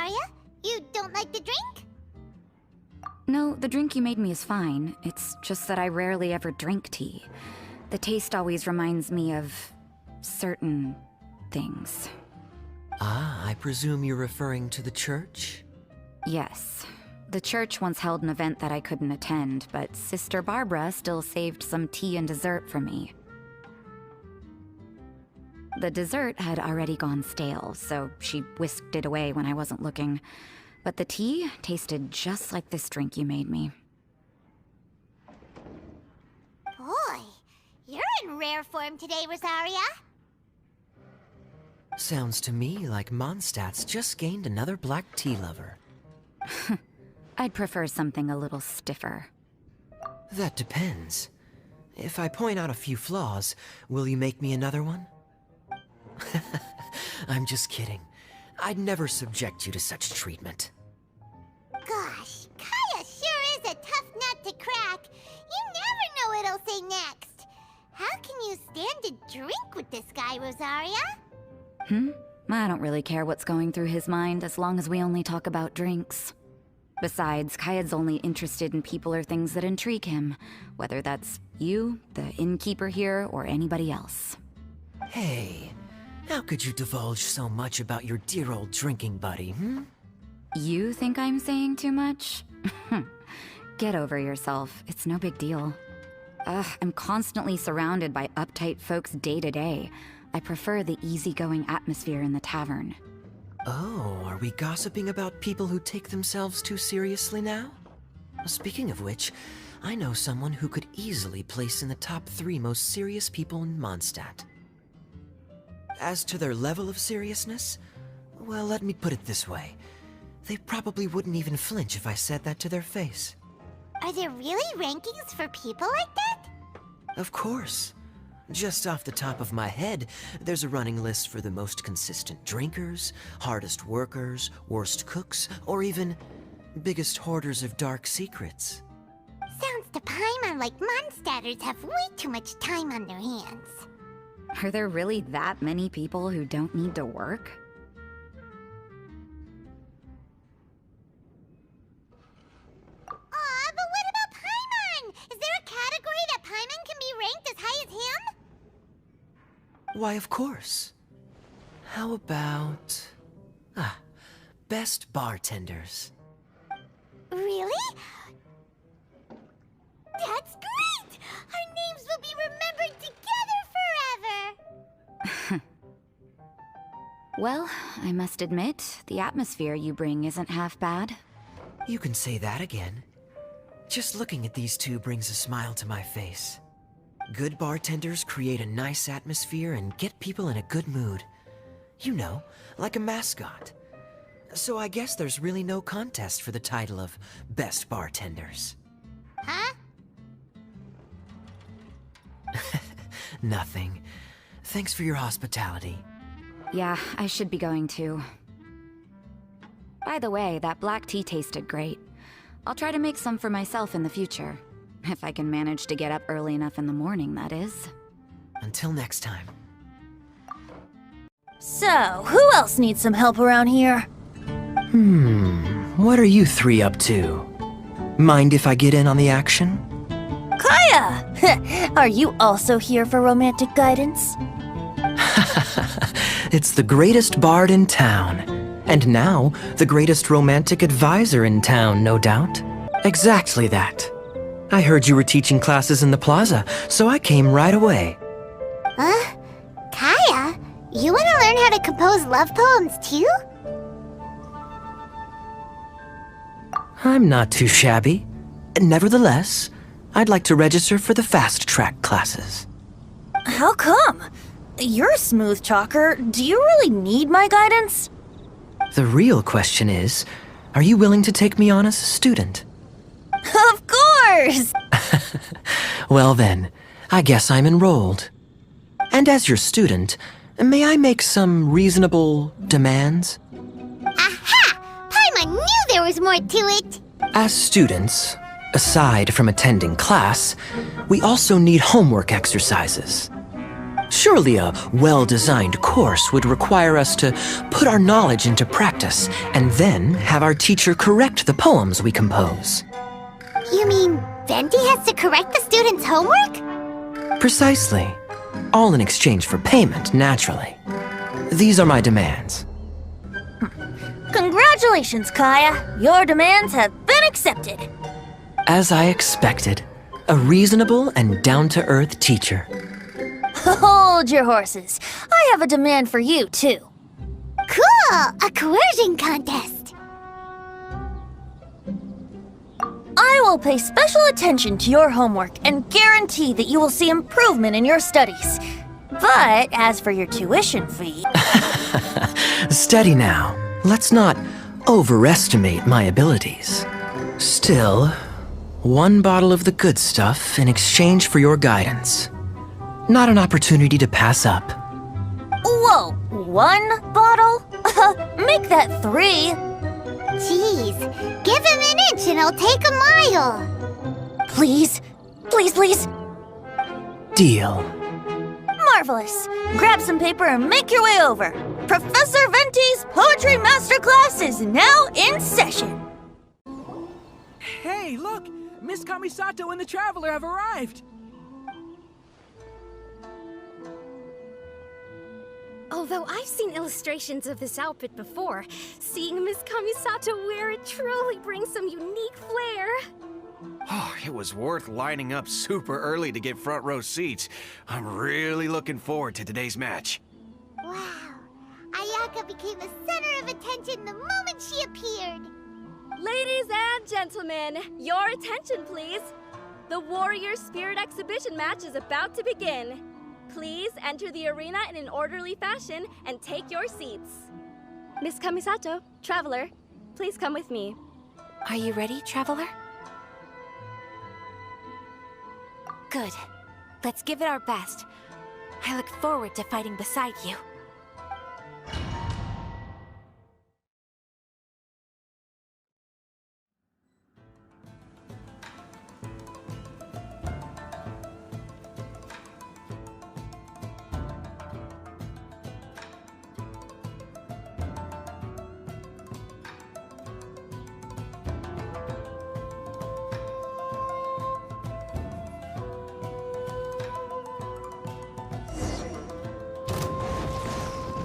Rosaria? You don't like the drink? No, the drink you made me is fine. It's just that I rarely ever drink tea. The taste always reminds me of certain things. Ah, I presume you're referring to the church? Yes. The church once held an event that I couldn't attend, but Sister Barbara still saved some tea and dessert for me. The dessert had already gone stale, so she whisked it away when I wasn't looking. But the tea tasted just like this drink you made me. Boy, you're in rare form today, Rosaria. Sounds to me like Mondstadt's just gained another black tea lover. I'd prefer something a little stiffer. That depends. If I point out a few flaws, will you make me another one? I'm just kidding. I'd never subject you to such treatment. Gosh, Kaeya sure is a tough nut to crack. You never know what it'll say next. How can you stand to drink with this guy, Rosaria? I don't really care what's going through his mind as long as we only talk about drinks. Besides, Kaeya's only interested in people or things that intrigue him, whether that's you, the innkeeper here, or anybody else. Hey, how could you divulge so much about your dear old drinking buddy, You think I'm saying too much? Get over yourself. It's no big deal. I'm constantly surrounded by uptight folks day to day. I prefer the easygoing atmosphere in the tavern. Oh, are we gossiping about people who take themselves too seriously now? Speaking of which, I know someone who could easily place in the top 3 most serious people in Mondstadt. As to their level of seriousness, well, let me put it this way. They probably wouldn't even flinch if I said that to their face. Are there really rankings for people like that? Of course. Just off the top of my head, there's a running list for the most consistent drinkers, hardest workers, worst cooks, or even biggest hoarders of dark secrets. Sounds to Paimon like Mondstadters have way too much time on their hands. Are there really that many people who don't need to work? Aw, but what about Paimon? Is there a category that Paimon can be ranked as high as him? Why, of course. How about... best bartenders. Really? That's great! Our names will be remembered together forever! Well, I must admit, the atmosphere you bring isn't half bad. You can say that again. Just looking at these two brings a smile to my face. Good bartenders create a nice atmosphere and get people in a good mood. You know, like a mascot. So I guess there's really no contest for the title of Best Bartenders. Huh? Nothing. Thanks for your hospitality. Yeah, I should be going too. By the way, that black tea tasted great. I'll try to make some for myself in the future. If I can manage to get up early enough in the morning, that is. Until next time. So, who else needs some help around here? What are you 3 up to? Mind if I get in on the action? Kaeya! Are you also here for romantic guidance? It's the greatest bard in town. And now, the greatest romantic advisor in town, no doubt. Exactly that. I heard you were teaching classes in the plaza, so I came right away. Huh? Kaeya? You want to learn how to compose love poems too? I'm not too shabby. Nevertheless, I'd like to register for the fast-track classes. How come? You're a smooth talker. Do you really need my guidance? The real question is, are you willing to take me on as a student? Of course! Well then, I guess I'm enrolled. And as your student, may I make some reasonable demands? Aha! Paimon knew there was more to it! As students, aside from attending class, we also need homework exercises. Surely a well-designed course would require us to put our knowledge into practice and then have our teacher correct the poems we compose. You mean Venti has to correct the students' homework? Precisely. All in exchange for payment, naturally. These are my demands. Congratulations, Kaeya. Your demands have been accepted. As I expected, a reasonable and down-to-earth teacher. Hold your horses. I have a demand for you, too. Cool! A coercion contest! I will pay special attention to your homework and guarantee that you will see improvement in your studies. But as for your tuition fee... Steady now. Let's not overestimate my abilities. Still, one bottle of the good stuff in exchange for your guidance. Not an opportunity to pass up. Whoa, one bottle? Make that 3. Jeez, give him an inch and he'll take a mile. Please, please, please. Deal. Marvelous. Grab some paper and make your way over. Professor Venti's Poetry Masterclass is now in session. Hey, look! Miss Kamisato and the Traveler have arrived! Although I've seen illustrations of this outfit before, seeing Miss Kamisato wear it truly brings some unique flair. Oh, it was worth lining up super early to get front row seats. I'm really looking forward to today's match. Wow. Ayaka became the center of attention the moment she appeared. Ladies and gentlemen, your attention please. The Warrior Spirit Exhibition match is about to begin. Please enter the arena in an orderly fashion and take your seats. Miss Kamisato, Traveler, please come with me. Are you ready, Traveler? Good. Let's give it our best. I look forward to fighting beside you.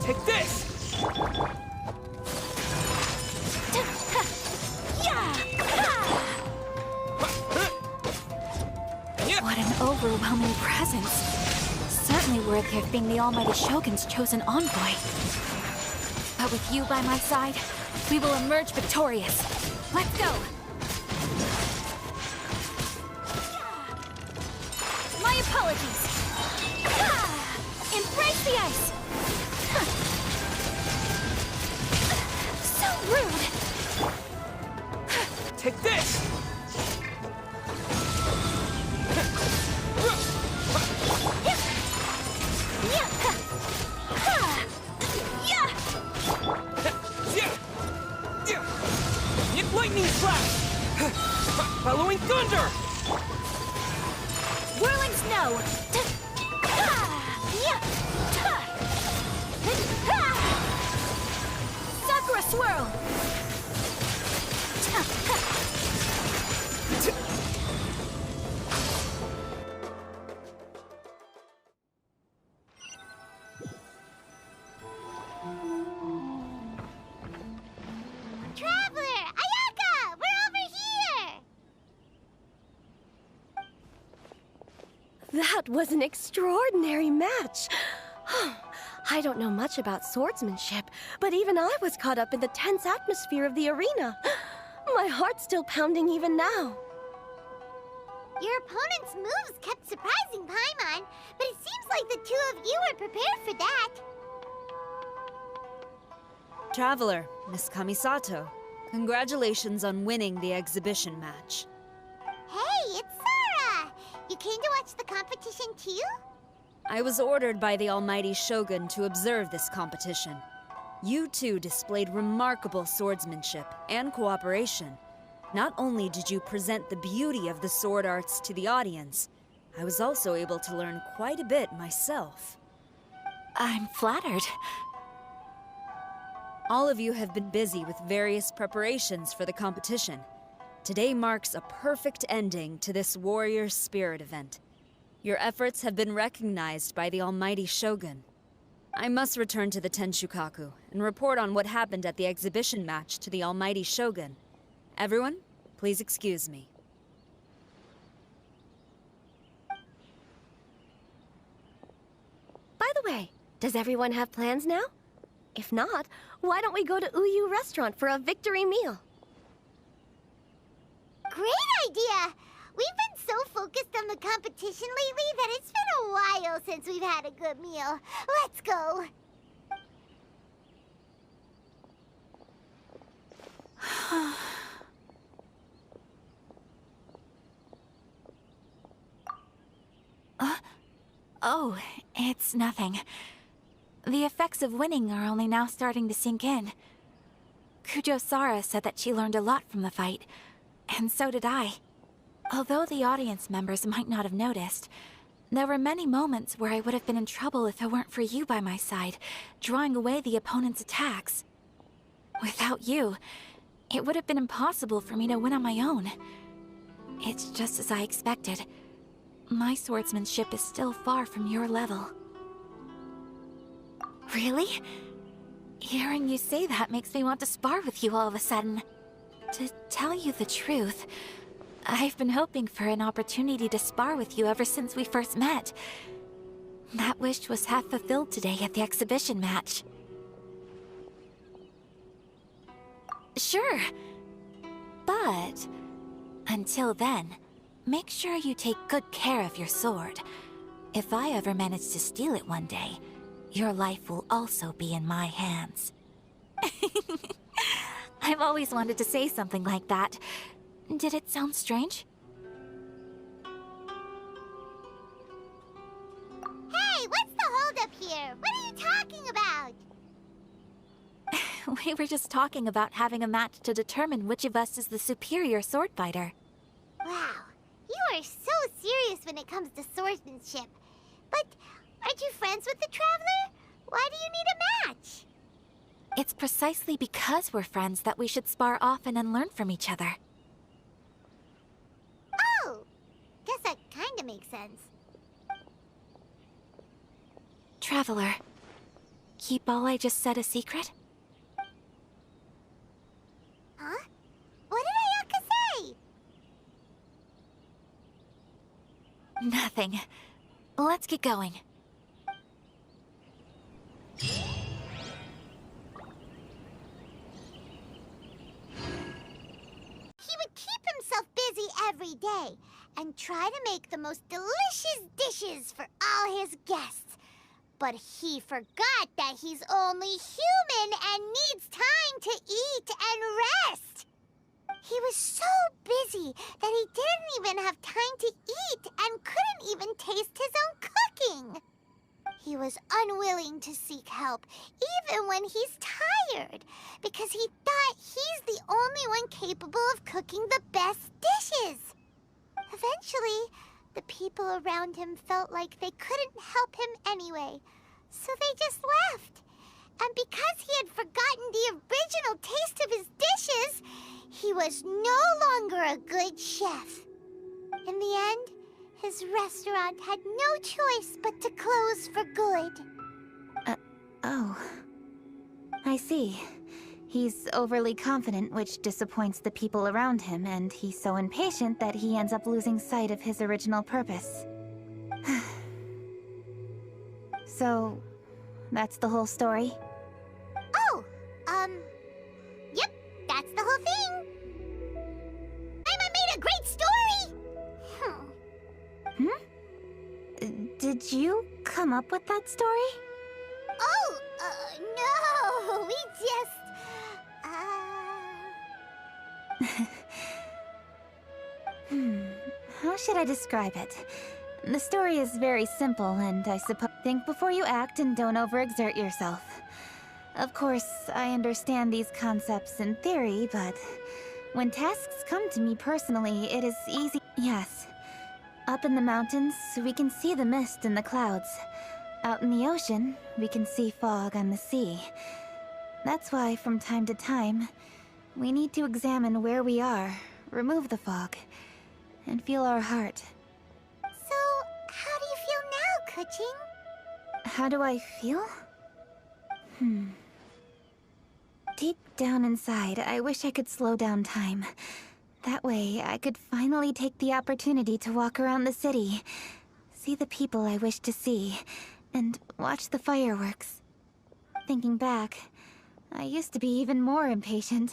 Take this! What an overwhelming presence. Certainly worthy of being the Almighty Shogun's chosen envoy. But with you by my side, we will emerge victorious. Let's go! My apologies! Embrace the ice! So rude! Take this! Lightning slash! Following thunder! Whirling snow! Sakura swirl! Traveler! Ayaka! We're over here! That was an extraordinary match. I don't know much about swordsmanship, but even I was caught up in the tense atmosphere of the arena. My heart's still pounding even now. Your opponent's moves kept surprising Paimon, but it seems like the two of you were prepared for that. Traveler, Miss Kamisato, congratulations on winning the exhibition match. Hey, it's Sora! You came to watch the competition too? I was ordered by the Almighty Shogun to observe this competition. You two displayed remarkable swordsmanship and cooperation. Not only did you present the beauty of the sword arts to the audience, I was also able to learn quite a bit myself. I'm flattered. All of you have been busy with various preparations for the competition. Today marks a perfect ending to this Warrior Spirit event. Your efforts have been recognized by the Almighty Shogun. I must return to the Tenshukaku and report on what happened at the exhibition match to the Almighty Shogun. Everyone, please excuse me. By the way, does everyone have plans now? If not, why don't we go to Uyu Restaurant for a victory meal? Great idea! We've been so focused on the competition lately that it's been a while since we've had a good meal. Let's go! Oh, it's nothing. The effects of winning are only now starting to sink in. Kujo-Sara said that she learned a lot from the fight, and so did I. Although the audience members might not have noticed, there were many moments where I would have been in trouble if it weren't for you by my side, drawing away the opponent's attacks. Without you, it would have been impossible for me to win on my own. It's just as I expected. My swordsmanship is still far from your level. Really? Hearing you say that makes me want to spar with you all of a sudden. To tell you the truth, I've been hoping for an opportunity to spar with you ever since we first met. That wish was half fulfilled today at the exhibition match. Sure. But until then, make sure you take good care of your sword. If I ever manage to steal it one day, your life will also be in my hands. I've always wanted to say something like that. Did it sound strange? Hey, what's the holdup here? What are you talking about? We were just talking about having a match to determine which of us is the superior sword fighter. Wow, you are so serious when it comes to swordsmanship. But aren't you friends with the Traveler? Why do you need a match? It's precisely because we're friends that we should spar often and learn from each other. Oh, guess that kinda makes sense. Traveler, keep all I just said a secret? Huh? What did Ayaka say? Nothing. Let's get going. He would keep himself busy every day and try to make the most delicious dishes for all his guests. But he forgot that he's only human and needs time to eat and rest. He was so busy that he didn't even have time to eat and couldn't even taste his own cooking. He was unwilling to seek help, even when he's tired, because he thought he's the only one capable of cooking the best dishes. Eventually, the people around him felt like they couldn't help him anyway, so they just left. And because he had forgotten the original taste of his dishes, he was no longer a good chef. In the end, his restaurant had no choice but to close for good. Oh. I see. He's overly confident, which disappoints the people around him, and he's so impatient that he ends up losing sight of his original purpose. So, that's the whole story? Oh, yep, that's the whole thing. Emma made a great story! Did you come up with that story? Oh, no, we just, How should I describe it? The story is very simple, and I suppose think before you act and don't overexert yourself. Of course, I understand these concepts in theory, but when tasks come to me personally, it is easy. Yes. Up in the mountains, we can see the mist in the clouds. Out in the ocean, we can see fog on the sea. That's why, from time to time, we need to examine where we are, remove the fog, and feel our heart. So, how do you feel now, Keqing? How do I feel? Deep down inside, I wish I could slow down time. That way, I could finally take the opportunity to walk around the city, see the people I wish to see, and watch the fireworks. Thinking back, I used to be even more impatient.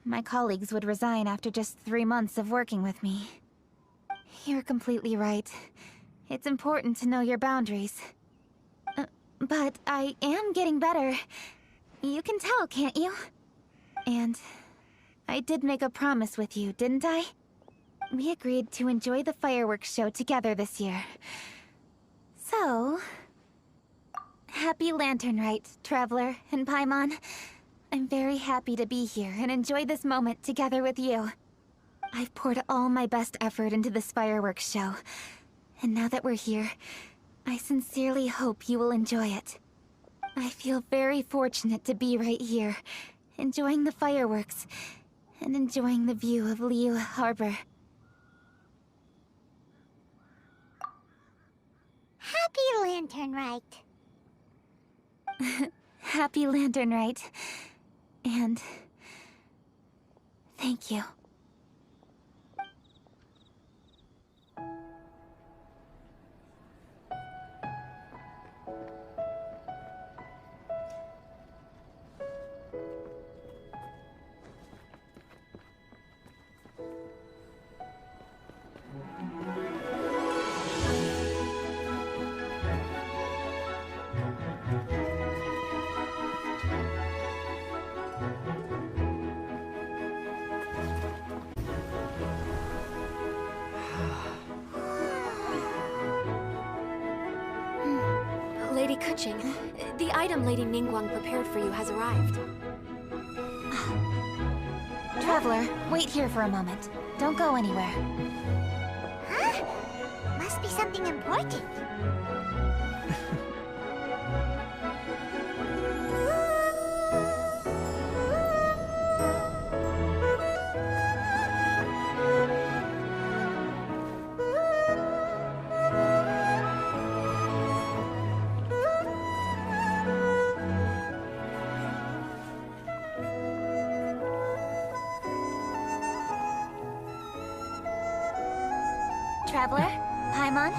My colleagues would resign after just 3 months of working with me. You're completely right. It's important to know your boundaries. But I am getting better. You can tell, can't you? And I did make a promise with you, didn't I? We agreed to enjoy the fireworks show together this year. So... Happy Lantern Rite, Traveler and Paimon. I'm very happy to be here and enjoy this moment together with you. I've poured all my best effort into this fireworks show. And now that we're here, I sincerely hope you will enjoy it. I feel very fortunate to be right here, enjoying the fireworks, and enjoying the view of Liu Harbor. Happy Lantern Rite. Happy Lantern Rite. And... thank you. Lady Keqing, the item Lady Ningguang prepared for you has arrived. Traveler, wait here for a moment. Don't go anywhere. Huh? Must be something important. Traveler? Paimon?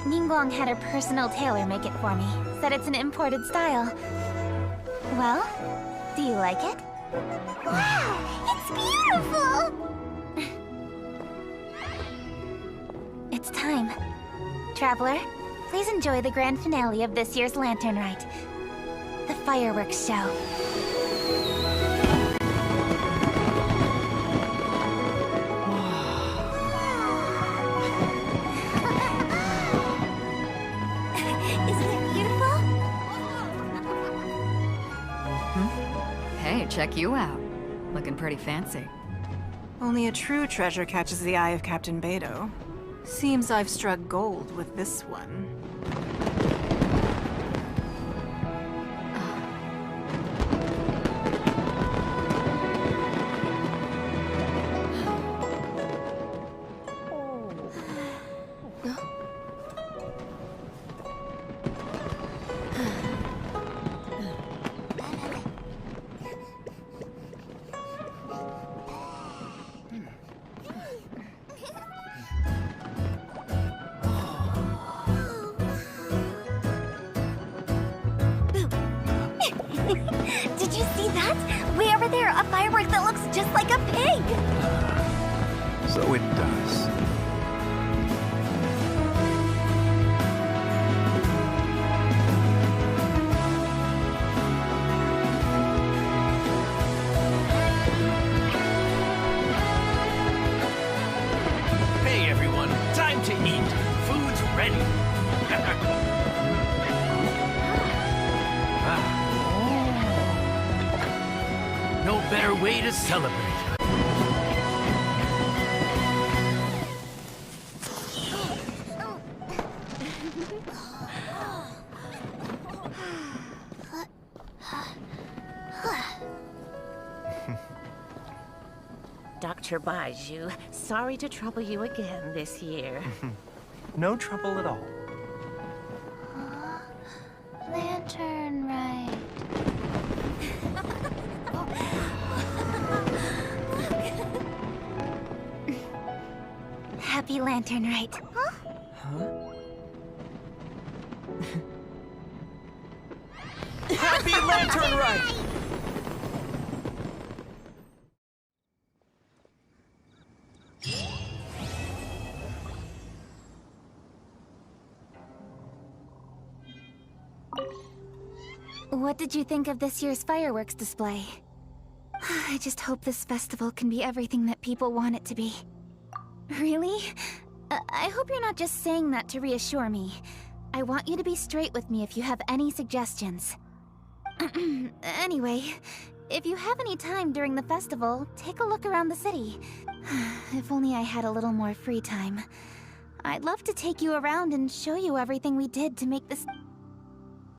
Ningguang had her personal tailor make it for me. Said it's an imported style. Well, do you like it? Wow, it's beautiful! It's time. Traveler, please enjoy the grand finale of this year's Lantern Rite. The fireworks show. Hey, check you out. Looking pretty fancy. Only a true treasure catches the eye of Captain Beidou. Seems I've struck gold with this one. Did you see that? Way over there, a firework that looks just like a pig! So it does. Hey everyone, time to eat. Food's ready. No better way to celebrate. Teacher Baiju. Sorry to trouble you again this year. No trouble at all. Lantern Rite. Happy Lantern Rite. Huh? Happy Lantern Rite! What did you think of this year's fireworks display? I just hope this festival can be everything that people want it to be. Really? I hope you're not just saying that to reassure me. I want you to be straight with me if you have any suggestions. Anyway, if you have any time during the festival, take a look around the city. If only I had a little more free time. I'd love to take you around and show you everything we did to make this